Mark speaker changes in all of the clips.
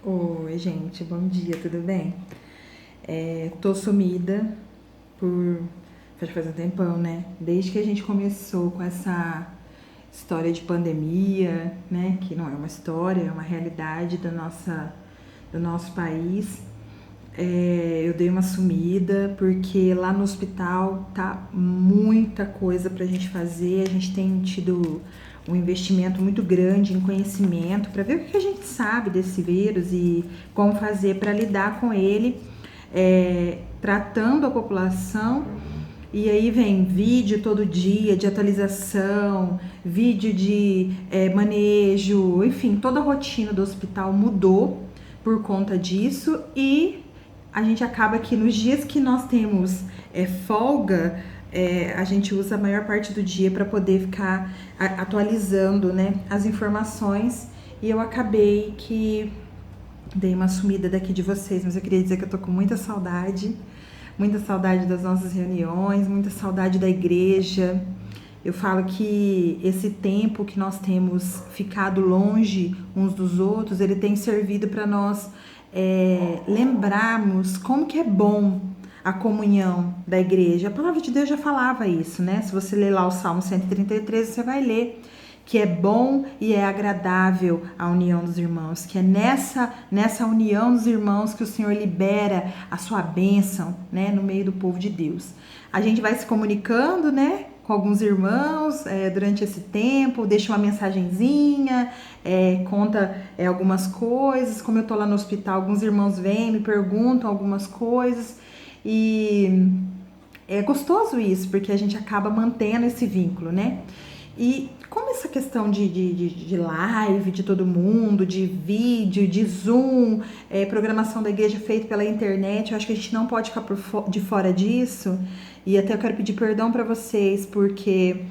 Speaker 1: Oi, gente, bom dia, tudo bem? Tô sumida por. Já faz um tempão, né? Desde que a gente começou com essa história de pandemia, né? Que não é uma história, é uma realidade do nosso país. Eu dei uma sumida porque lá no hospital tá muita coisa pra gente fazer. A gente tem tido um investimento muito grande em conhecimento para ver o que a gente sabe desse vírus e como fazer para lidar com ele, tratando a população. E aí vem vídeo todo dia de atualização, vídeo de manejo, enfim, toda a rotina do hospital mudou por conta disso e a gente acaba que nos dias que nós temos folga, a gente usa a maior parte do dia para poder ficar atualizando, né, as informações. E eu acabei que dei uma sumida daqui de vocês, mas eu queria dizer que eu tô com muita saudade das nossas reuniões, muita saudade da igreja. Eu falo que esse tempo que nós temos ficado longe uns dos outros, ele tem servido para nós lembrarmos como que é bom a comunhão da igreja. A palavra de Deus já falava isso, né? Se você ler lá o Salmo 133, você vai ler que é bom e é agradável a união dos irmãos, que é nessa união dos irmãos que o Senhor libera a sua bênção, né, no meio do povo de Deus. A gente vai se comunicando, né, com alguns irmãos durante esse tempo, deixa uma mensagenzinha, conta algumas coisas. Como eu tô lá no hospital, alguns irmãos vêm, me perguntam algumas coisas e é gostoso isso, porque a gente acaba mantendo esse vínculo, né? E como essa questão de live de todo mundo, de vídeo, de Zoom, programação da igreja feita pela internet, eu acho que a gente não pode ficar de fora disso. E até eu quero pedir perdão para vocês, porque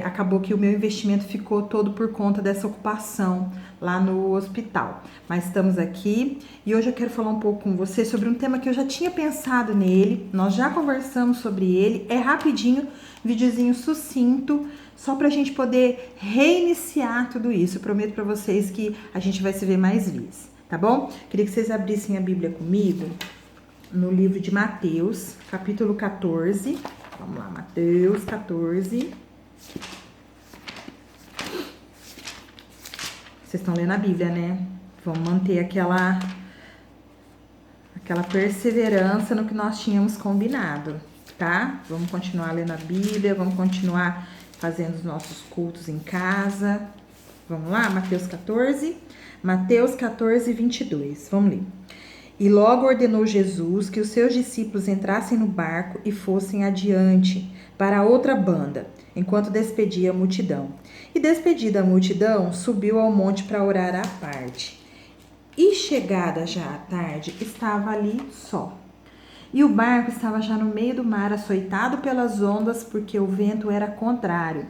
Speaker 1: acabou que o meu investimento ficou todo por conta dessa ocupação lá no hospital. Mas estamos aqui e hoje eu quero falar um pouco com você sobre um tema que eu já tinha pensado nele, nós já conversamos sobre ele, é rapidinho, videozinho sucinto, só para a gente poder reiniciar tudo isso. Eu prometo para vocês que a gente vai se ver mais vezes, tá bom? Queria que vocês abrissem a Bíblia comigo no livro de Mateus, capítulo 14. Vamos lá, Mateus 14. Vocês estão lendo a Bíblia, né? Vamos manter aquela perseverança no que nós tínhamos combinado, tá? Vamos continuar lendo a Bíblia, vamos continuar fazendo os nossos cultos em casa. Vamos lá, Mateus 14. Mateus 14, 22. Vamos ler. E logo ordenou Jesus que os seus discípulos entrassem no barco e fossem adiante para a outra banda, enquanto despedia a multidão. E despedida a multidão, subiu ao monte para orar à parte. E chegada já à tarde, estava ali só. E o barco estava já no meio do mar, açoitado pelas ondas, porque o vento era contrário.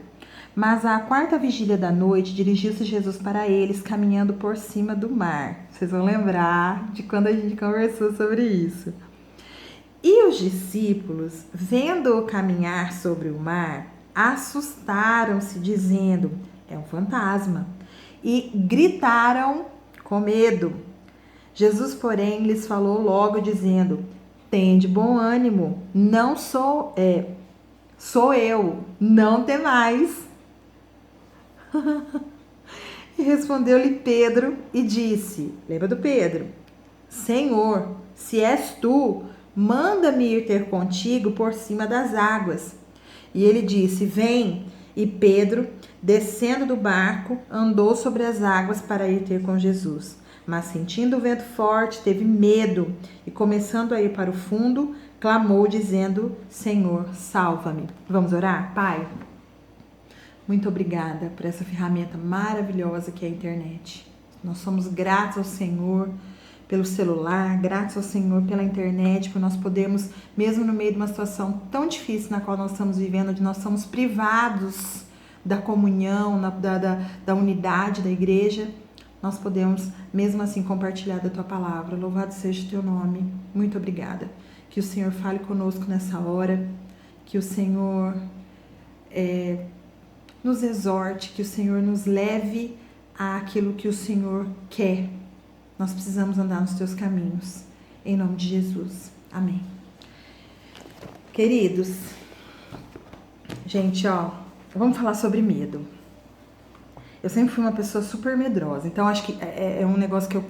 Speaker 1: Mas à quarta vigília da noite, dirigiu-se Jesus para eles, caminhando por cima do mar. Vocês vão lembrar de quando a gente conversou sobre isso. E os discípulos, vendo-o caminhar sobre o mar, assustaram-se, dizendo: é um fantasma. E gritaram com medo. Jesus, porém, lhes falou logo, dizendo: tende bom ânimo, não sou eu, não temais. E respondeu-lhe Pedro e disse, lembra do Pedro? Senhor, se és tu, manda-me ir ter contigo por cima das águas. E ele disse, vem. E Pedro, descendo do barco, andou sobre as águas para ir ter com Jesus. Mas sentindo o vento forte, teve medo e, começando a ir para o fundo, clamou dizendo, Senhor, salva-me. Vamos orar? Pai, muito obrigada por essa ferramenta maravilhosa que é a internet. Nós somos gratos ao Senhor pelo celular, gratos ao Senhor pela internet, por nós podermos, mesmo no meio de uma situação tão difícil na qual nós estamos vivendo, onde nós somos privados da comunhão, da unidade da igreja, nós podemos, mesmo assim, compartilhar da Tua palavra. Louvado seja o Teu nome. Muito obrigada. Que o Senhor fale conosco nessa hora, que o Senhor nos exorte, que o Senhor nos leve àquilo que o Senhor quer. Nós precisamos andar nos teus caminhos. Em nome de Jesus. Amém. Queridos, gente, vamos falar sobre medo. Eu sempre fui uma pessoa super medrosa, então acho que é um negócio que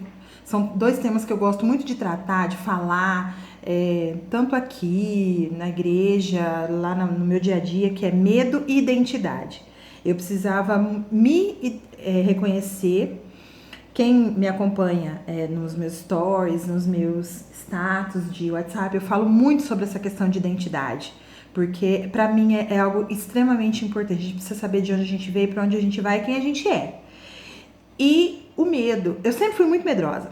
Speaker 1: são 2 temas que eu gosto muito de tratar, de falar, tanto aqui na igreja, lá no meu dia a dia, que é medo e identidade. Eu precisava me reconhecer. Quem me acompanha nos meus stories, nos meus status de WhatsApp, eu falo muito sobre essa questão de identidade, porque pra mim é algo extremamente importante. A gente precisa saber de onde a gente veio, pra onde a gente vai e quem a gente é. E o medo, eu sempre fui muito medrosa.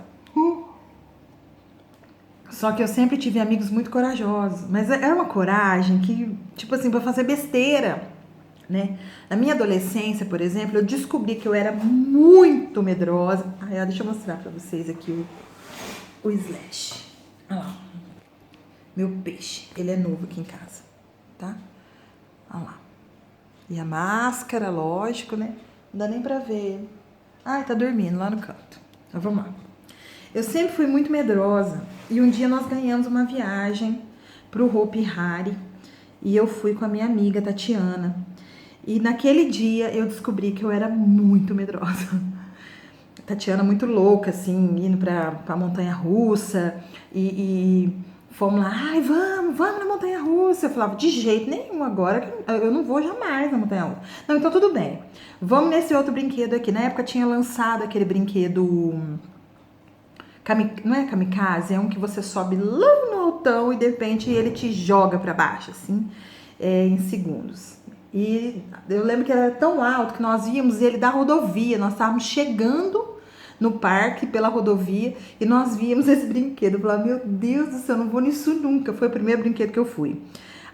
Speaker 1: Só que eu sempre tive amigos muito corajosos, mas era uma coragem que, tipo assim, pra fazer besteira, né? Na minha adolescência, por exemplo, eu descobri que eu era muito medrosa. Deixa eu mostrar pra vocês aqui o Slash. Olha lá. Meu peixe. Ele é novo aqui em casa, tá? Olha lá. E a máscara, lógico, né? Não dá nem pra ver. Tá dormindo lá no canto. Então vamos lá. Eu sempre fui muito medrosa. E um dia nós ganhamos uma viagem pro Hopi Hari. E eu fui com a minha amiga Tatiana. E naquele dia eu descobri que eu era muito medrosa. Tatiana muito louca, assim, indo pra montanha-russa. E fomos lá, vamos na montanha-russa. Eu falava, de jeito nenhum, agora eu não vou jamais na montanha-russa. Não, então tudo bem. Vamos nesse outro brinquedo aqui. Na época tinha lançado aquele brinquedo... Não é kamikaze, é um que você sobe lá no altão e de repente ele te joga pra baixo, assim, em segundos. E eu lembro que era tão alto que nós víamos ele da rodovia. Nós estávamos chegando no parque pela rodovia e nós víamos esse brinquedo. Eu falava, meu Deus do céu, eu não vou nisso nunca. Foi o primeiro brinquedo que eu fui.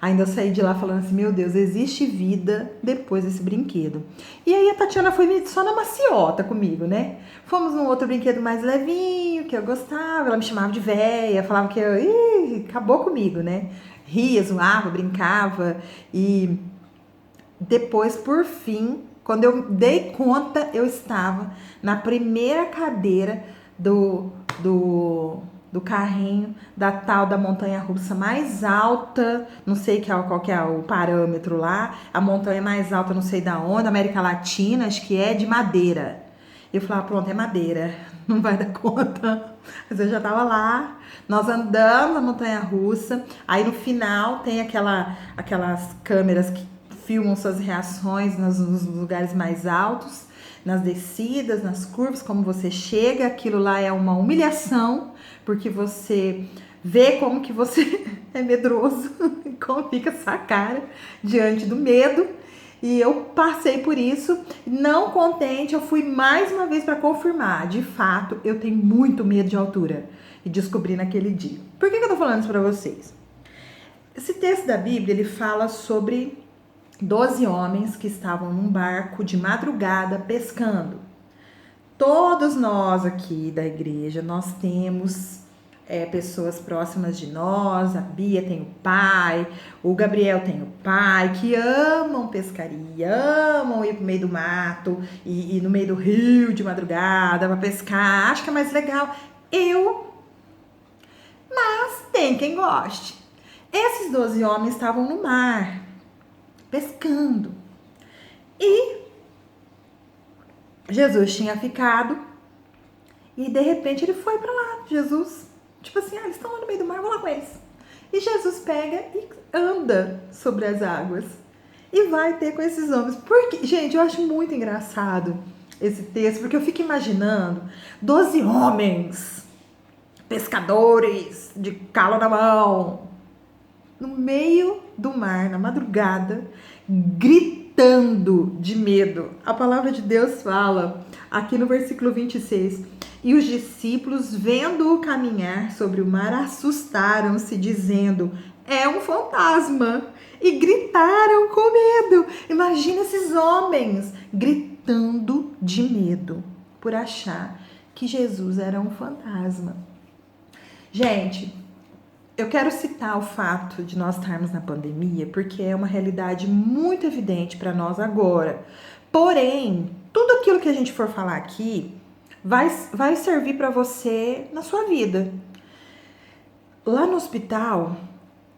Speaker 1: Ainda eu saí de lá falando assim, meu Deus, existe vida depois desse brinquedo. E aí a Tatiana foi só na maciota comigo, né? Fomos num outro brinquedo mais levinho, que eu gostava. Ela me chamava de véia, falava que acabou comigo, né? Ria, zoava, brincava. E depois, por fim, quando eu dei conta, eu estava na primeira cadeira do carrinho da tal da montanha-russa mais alta, não sei qual que é o parâmetro lá, a montanha mais alta, não sei da onde, América Latina, acho que é de Madeira. Eu falava, pronto, é Madeira, não vai dar conta. Mas eu já tava lá, nós andamos na montanha-russa, aí no final tem aquelas câmeras que filmam suas reações nos lugares mais altos, nas descidas, nas curvas, como você chega, aquilo lá é uma humilhação, porque você vê como que você é medroso, como fica essa cara diante do medo. E eu passei por isso, não contente, eu fui mais uma vez para confirmar, de fato, eu tenho muito medo de altura, e descobri naquele dia. Por que eu tô falando isso para vocês? Esse texto da Bíblia, ele fala sobre 12 homens que estavam num barco de madrugada pescando. Todos nós aqui da igreja, nós temos pessoas próximas de nós. A Bia tem o pai, o Gabriel tem o pai, que amam pescaria, amam ir pro meio do mato e no meio do rio de madrugada para pescar. Acho que é mais legal. Mas tem quem goste. Esses 12 homens estavam no mar pescando. E Jesus tinha ficado e de repente ele foi pra lá. Jesus, tipo assim, eles estão lá no meio do mar, vou lá com eles. E Jesus pega e anda sobre as águas e vai ter com esses homens. Porque, gente, eu acho muito engraçado esse texto, porque eu fico imaginando 12 homens pescadores de calo na mão no meio do mar, na madrugada, gritando de medo. A palavra de Deus fala, aqui no versículo 26, e os discípulos, vendo-o caminhar sobre o mar, assustaram-se, dizendo, é um fantasma, e gritaram com medo. Imagina esses homens gritando de medo, por achar que Jesus era um fantasma. Gente, eu quero citar o fato de nós estarmos na pandemia, porque é uma realidade muito evidente para nós agora. Porém, tudo aquilo que a gente for falar aqui vai servir para você na sua vida. Lá no hospital,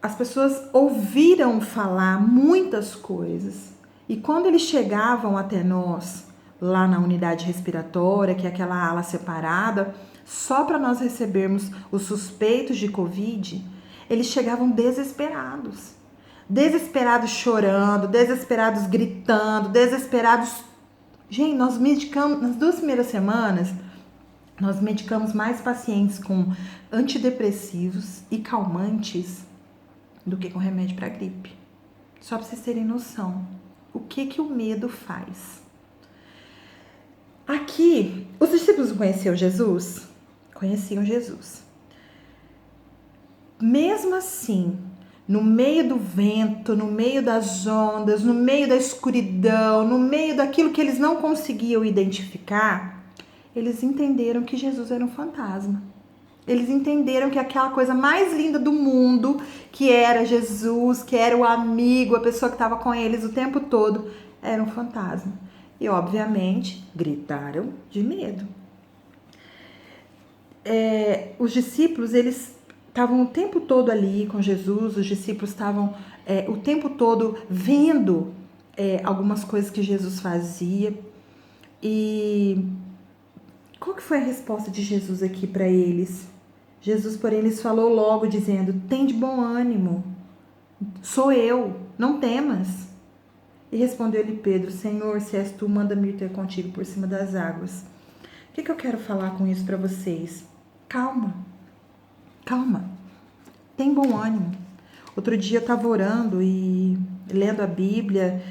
Speaker 1: as pessoas ouviram falar muitas coisas. E quando eles chegavam até nós, lá na unidade respiratória, que é aquela ala separada, só para nós recebermos os suspeitos de Covid, eles chegavam desesperados. Desesperados chorando, desesperados gritando, desesperados. Gente, nós medicamos, nas 2 primeiras semanas, nós medicamos mais pacientes com antidepressivos e calmantes do que com remédio para gripe. Só para vocês terem noção. O que o medo faz? Aqui, os discípulos conheciam Jesus? Conheciam Jesus. Mesmo assim, no meio do vento, no meio das ondas, no meio da escuridão, no meio daquilo que eles não conseguiam identificar, eles entenderam que Jesus era um fantasma. Eles entenderam que aquela coisa mais linda do mundo, que era Jesus, que era o amigo, a pessoa que estava com eles o tempo todo, era um fantasma. E, obviamente, gritaram de medo. Os discípulos, eles estavam o tempo todo ali com Jesus, os discípulos estavam o tempo todo vendo algumas coisas que Jesus fazia. E qual que foi a resposta de Jesus aqui para eles? Jesus, porém, lhes falou logo, dizendo: "Tende bom ânimo, sou eu, não temas." E respondeu-lhe Pedro: "Senhor, se és tu, manda-me ir ter contigo por cima das águas." O que eu quero falar com isso para vocês? Calma, calma, tem bom ânimo. Outro dia eu estava orando e lendo a Bíblia,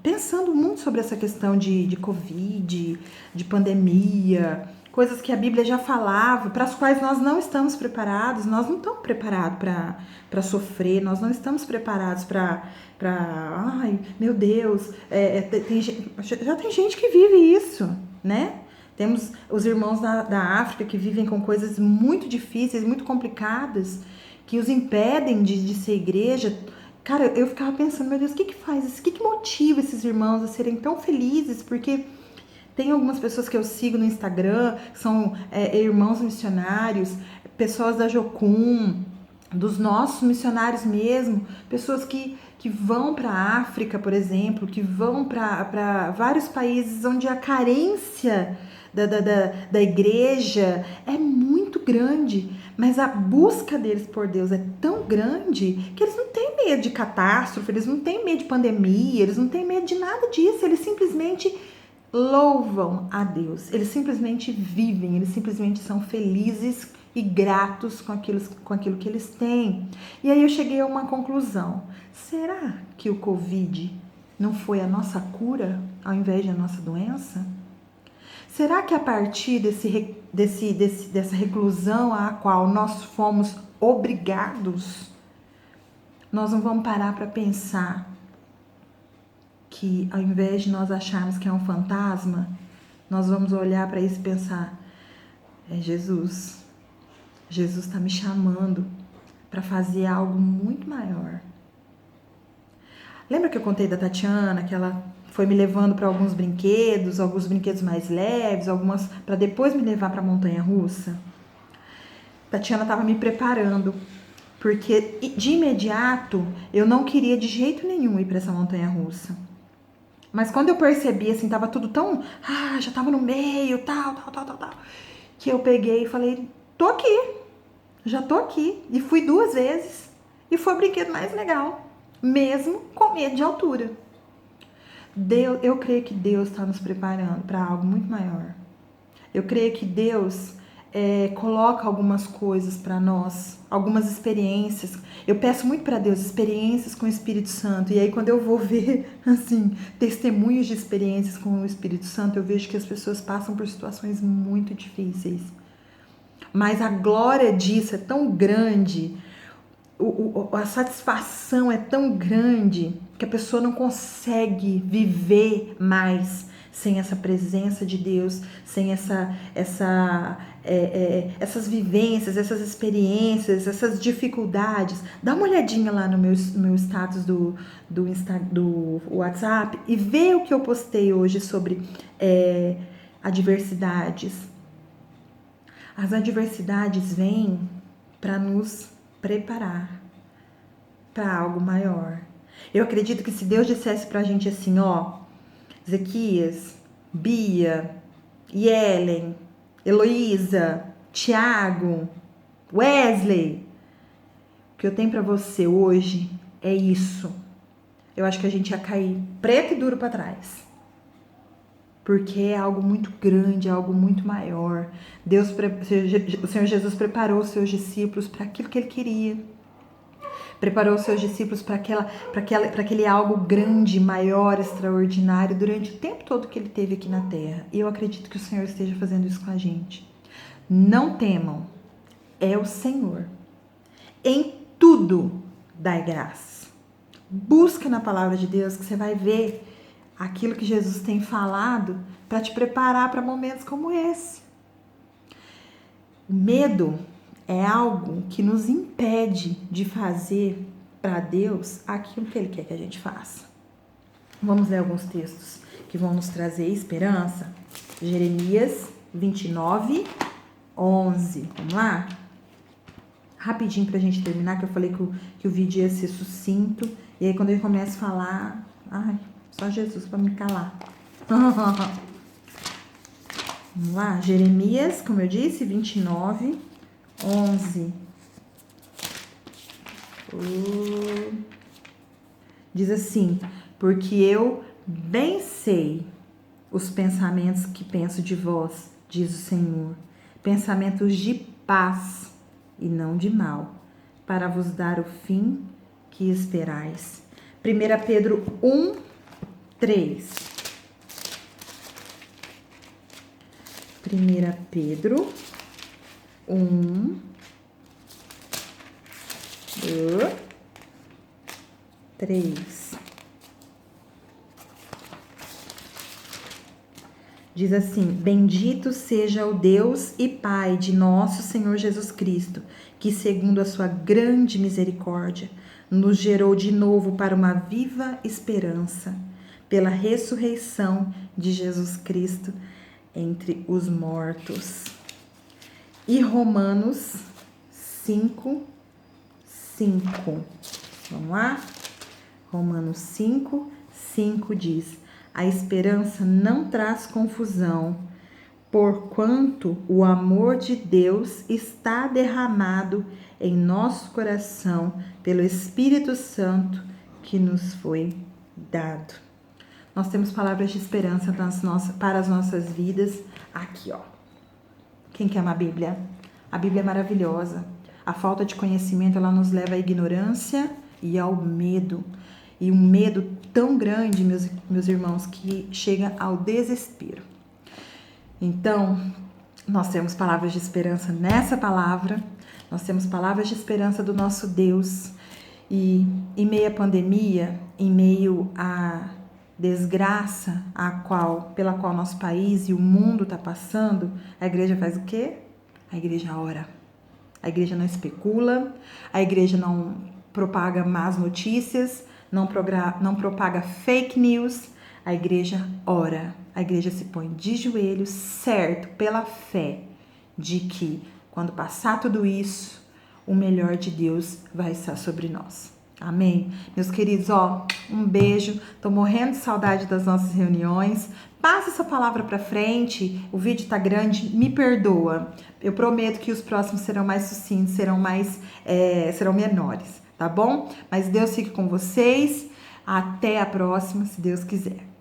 Speaker 1: pensando muito sobre essa questão de Covid, de pandemia, coisas que a Bíblia já falava, para as quais nós não estamos preparados. Nós não estamos preparados para sofrer, nós não estamos preparados ai, meu Deus, já tem gente que vive isso, né? Temos os irmãos da África que vivem com coisas muito difíceis, muito complicadas, que os impedem de ser igreja. Cara, eu ficava pensando, meu Deus, o que faz isso? O que motiva esses irmãos a serem tão felizes? Porque tem algumas pessoas que eu sigo no Instagram, que são irmãos missionários, pessoas da Jocum, dos nossos missionários mesmo, pessoas que vão para a África, por exemplo, que vão para vários países onde a carência da igreja é muito grande, mas a busca deles por Deus é tão grande que eles não têm medo de catástrofe, eles não têm medo de pandemia, eles não têm medo de nada disso, eles simplesmente louvam a Deus, eles simplesmente vivem, eles simplesmente são felizes e gratos com aquilo que eles têm. E aí eu cheguei a uma conclusão: será que o Covid não foi a nossa cura ao invés da nossa doença? Será que a partir dessa reclusão à qual nós fomos obrigados, nós não vamos parar para pensar que ao invés de nós acharmos que é um fantasma, nós vamos olhar para isso e pensar: é Jesus. Jesus está me chamando para fazer algo muito maior. Lembra que eu contei da Tatiana, que ela foi me levando para alguns brinquedos mais leves, algumas para depois me levar para a montanha-russa? Tatiana estava me preparando, porque de imediato eu não queria de jeito nenhum ir para essa montanha-russa. Mas quando eu percebi, assim, tava tudo tão... já tava no meio, tal, que eu peguei e falei: tô aqui, já tô aqui. E fui 2 vezes. E foi o brinquedo mais legal, mesmo com medo de altura. Eu creio que Deus está nos preparando para algo muito maior. Eu creio que Deus coloca algumas coisas para nós, algumas experiências. Eu peço muito para Deus experiências com o Espírito Santo. E aí quando eu vou ver, assim, testemunhos de experiências com o Espírito Santo, eu vejo que as pessoas passam por situações muito difíceis. Mas a glória disso é tão grande, a satisfação é tão grande, que a pessoa não consegue viver mais sem essa presença de Deus, sem essas vivências, essas experiências, essas dificuldades. Dá uma olhadinha lá no meu status do WhatsApp e vê o que eu postei hoje sobre adversidades. As adversidades vêm para nos preparar para algo maior. Eu acredito que se Deus dissesse pra gente assim, ó, Ezequias, Bia, Yellen, Heloísa, Tiago, Wesley, o que eu tenho pra você hoje é isso. Eu acho que a gente ia cair preto e duro pra trás. Porque é algo muito grande, é algo muito maior. O Senhor Jesus preparou os seus discípulos para aquilo que Ele queria. Preparou os seus discípulos para aquele algo grande, maior, extraordinário durante o tempo todo que Ele teve aqui na Terra. E eu acredito que o Senhor esteja fazendo isso com a gente. Não temam, é o Senhor. Em tudo dai graças. Busca na palavra de Deus que você vai ver aquilo que Jesus tem falado para te preparar para momentos como esse. O medo é algo que nos impede de fazer para Deus aquilo que Ele quer que a gente faça. Vamos ler alguns textos que vão nos trazer esperança. Jeremias 29, 11. Vamos lá? Rapidinho pra gente terminar, que eu falei que o vídeo ia ser sucinto. E aí quando ele começa a falar... Ai, só Jesus para me calar. Vamos lá? Jeremias, como eu disse, 29, 11. Diz assim: porque eu bem sei os pensamentos que penso de vós, diz o Senhor, pensamentos de paz e não de mal, para vos dar o fim que esperais. 1 Pedro 1, 3. 1 Pedro 1, 3. Diz assim: bendito seja o Deus e Pai de nosso Senhor Jesus Cristo, que segundo a sua grande misericórdia, nos gerou de novo para uma viva esperança, pela ressurreição de Jesus Cristo entre os mortos. E Romanos 5, 5. Vamos lá? Romanos 5, 5 diz: a esperança não traz confusão, porquanto o amor de Deus está derramado em nosso coração pelo Espírito Santo que nos foi dado. Nós temos palavras de esperança para as nossas vidas aqui, ó. Quem quer uma Bíblia? A Bíblia é maravilhosa. A falta de conhecimento, ela nos leva à ignorância e ao medo. E um medo tão grande, meus irmãos, que chega ao desespero. Então, nós temos palavras de esperança nessa palavra. Nós temos palavras de esperança do nosso Deus. E em meio à pandemia, em meio à desgraça pela qual nosso país e o mundo está passando, a igreja faz o quê? A igreja ora. A igreja não especula, a igreja não propaga más notícias, não propaga fake news, a igreja ora. A igreja se põe de joelhos, certo, pela fé, de que quando passar tudo isso, o melhor de Deus vai estar sobre nós. Amém? Meus queridos, ó, um beijo. Tô morrendo de saudade das nossas reuniões. Passa essa palavra pra frente. O vídeo tá grande, me perdoa. Eu prometo que os próximos serão mais sucintos, serão menores, tá bom? Mas Deus fique com vocês. Até a próxima, se Deus quiser.